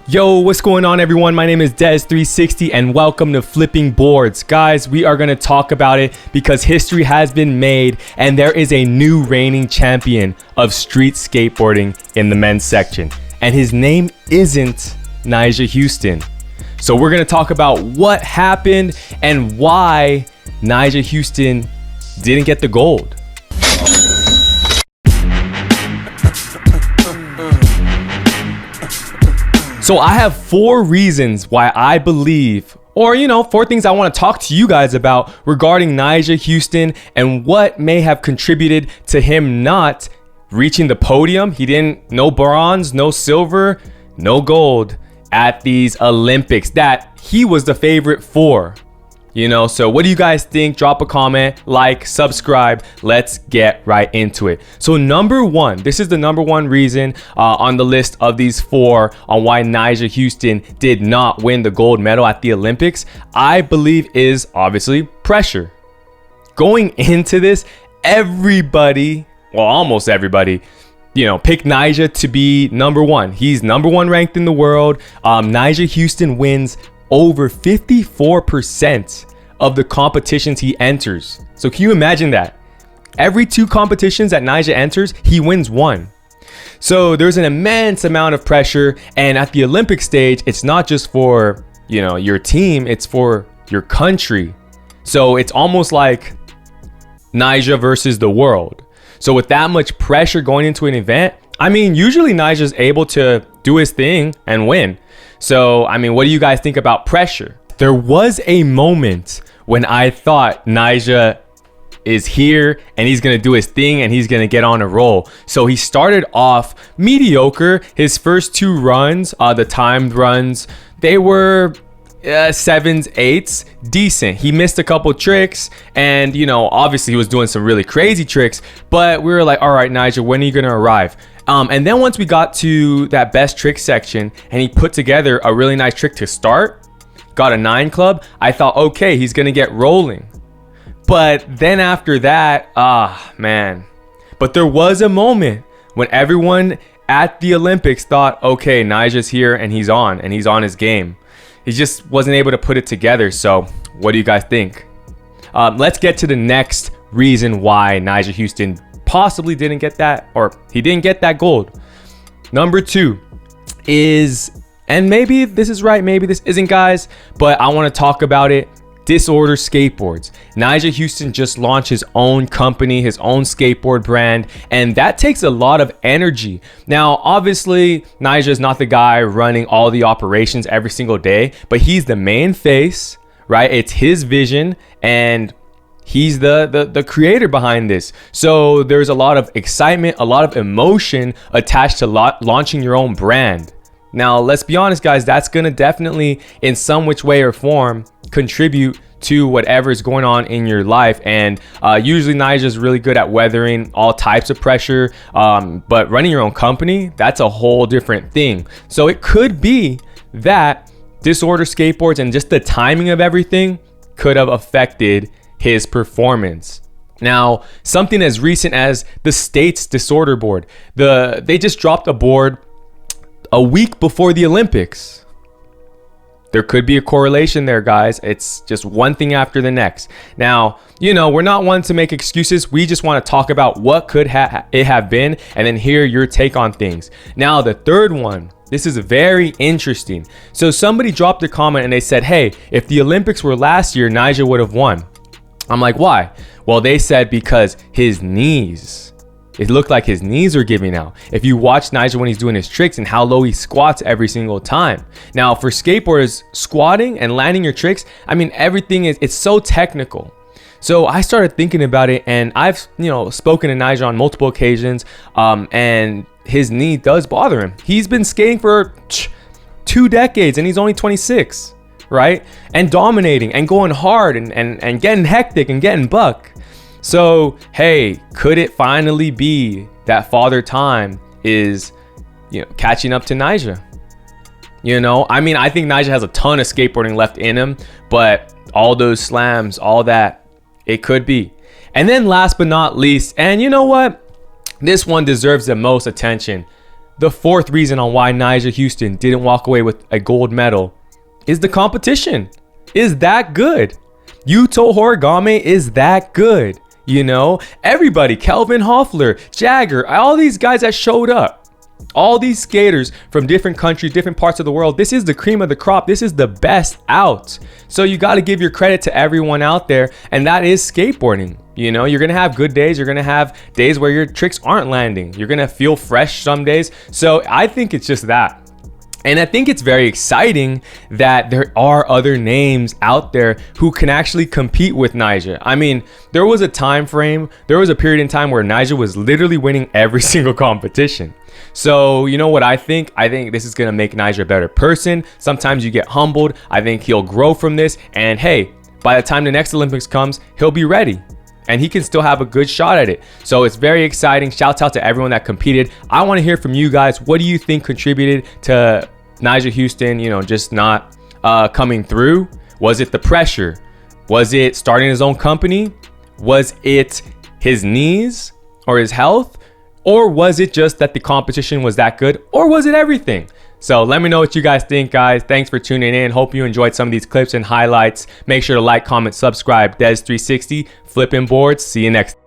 Yo, what's going on everyone? My name is Dez360 and welcome to Flipping Boards. Guys, we are going to talk about it because history has been made and there is a new reigning champion of street skateboarding in the men's section. And his name isn't Nyjah Huston. So we're going to talk about what happened and why Nyjah Huston didn't get the gold. So I have 4 reasons why I believe, or four things I want to talk to you guys about regarding Nyjah Huston and what may have contributed to him not reaching the podium. He didn't, no bronze, no silver, no gold at these Olympics that he was the favorite for. So what do you guys think? Drop a comment, like, subscribe. Let's get right into it. So number 1, this is the number 1 reason on the list of these 4 on why Nyjah Huston did not win the gold medal at the Olympics, I believe is obviously pressure. Going into this, everybody, well, almost everybody, picked Nyjah to be number 1. He's number 1 ranked in the world. Nyjah Huston wins over 54% of the competitions he enters. So can you imagine that? Every 2 competitions that Nyjah enters, he wins 1. So there's an immense amount of pressure. And at the Olympic stage, it's not just for, your team, it's for your country. So it's almost like Nyjah versus the world. So with that much pressure going into an event, usually Nyjah's able to do his thing and win. So, what do you guys think about pressure? There was a moment when I thought Nyjah is here and he's going to do his thing and he's going to get on a roll. So he started off mediocre. His first 2 runs, the timed runs, they were 7s, 8s, decent. He missed a couple tricks and, obviously he was doing some really crazy tricks, but we were like, all right, Nyjah, when are you going to arrive? And then once we got to that best trick section and he put together a really nice trick to start, got a 9 club, I thought, okay, he's going to get rolling. But then after that, man. But there was a moment when everyone at the Olympics thought, okay, Nyjah's here and he's on his game. He just wasn't able to put it together. So what do you guys think? Let's get to the next reason why Nyjah Huston possibly didn't get that, or he didn't get that gold. Number 2 is, and maybe this is right, maybe this isn't, guys, but I want to talk about it. Disorder Skateboards. Nyjah Huston just launched his own company, his own skateboard brand, and that takes a lot of energy. Now, obviously, Nyjah is not the guy running all the operations every single day, but he's the main face, right? It's his vision, and he's the creator behind this. So there's a lot of excitement, a lot of emotion attached to launching your own brand. Now, let's be honest, guys, that's going to definitely, in some which way or form, contribute to whatever is going on in your life. And usually Nyjah is really good at weathering all types of pressure. But running your own company, that's a whole different thing. So it could be that Disorder Skateboards and just the timing of everything could have affected his performance. Now, something as recent as the state's disorder board, they just dropped a board a week before the Olympics. There could be a correlation there, guys. It's just one thing after the next. Now, we're not one to make excuses. We just want to talk about what could it have been and then hear your take on things. Now, the third one, this is very interesting. So somebody dropped a comment and they said, hey, if the Olympics were last year, Nyjah would have won. I'm like, why? Well, they said because his knees. It looked like his knees are giving out. If you watch Nyjah when he's doing his tricks and how low he squats every single time. Now, for skateboarders, squatting and landing your tricks, everything it's so technical. So I started thinking about it, and I've, spoken to Nyjah on multiple occasions, and his knee does bother him. He's been skating for 2 decades, and he's only 26, right? And dominating and going hard and getting hectic and getting buck. So, hey, could it finally be that Father Time is, catching up to Nyjah? I think Nyjah has a ton of skateboarding left in him, but all those slams, all that, it could be. And then last but not least, and you know what? This one deserves the most attention. the fourth reason on why Nyjah Huston didn't walk away with a gold medal is the competition is that good. Yuto Horigame is that good. You know, everybody, Kelvin Hoffler, Jagger, all these guys that showed up, all these skaters from different countries, different parts of the world, this is the cream of the crop. This is the best out. So you got to give your credit to everyone out there, and that is skateboarding. You know, you're going to have good days. You're going to have days where your tricks aren't landing. You're going to feel fresh some days. So I think it's just that. And I think it's very exciting that there are other names out there who can actually compete with Nyjah. I mean, there was a time frame, there was a period in time where Nyjah was literally winning every single competition. So, you know what I think? I think this is going to make Nyjah a better person. Sometimes you get humbled. I think he'll grow from this. And hey, by the time the next Olympics comes, he'll be ready. And he can still have a good shot at it. So it's very exciting. Shouts out to everyone that competed. I want to hear from you guys. What do you think contributed to Nyjah Huston, you know, just not coming through? Was it the pressure? Was it starting his own company? Was it his knees or his health? Or was it just that the competition was that good? Or was it everything? So let me know what you guys think, guys. Thanks for tuning in. Hope you enjoyed some of these clips and highlights. Make sure to like, comment, subscribe. Des360, flipping boards. See you next time.